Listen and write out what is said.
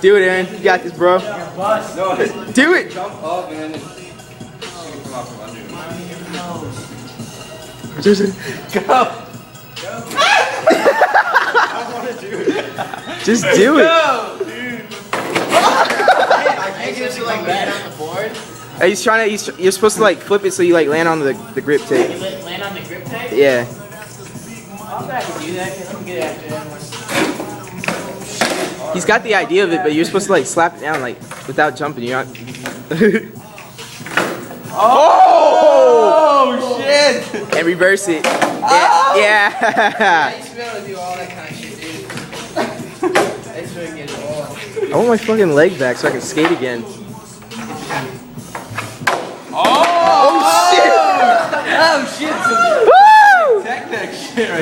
Do it, Aaron. You got this, bro. No, do it. Jump up, man. And come out from under. Go. I want to do it. Just do it. Go, dude. I can't get it like that on the board. He's trying to. You're supposed to like flip it so you like land on the grip tape. You land on the grip tape? Yeah. I'll try to do that. Let me get after that one. He's got the idea of it, but you're supposed to like slap it down like without jumping. You're not. Oh shit! And reverse it. Oh! Yeah. I used to be able to do all that kind of shit, dude. I used to be able to get it all. I want my fucking leg back so I can skate again. Oh, shit! Oh shit!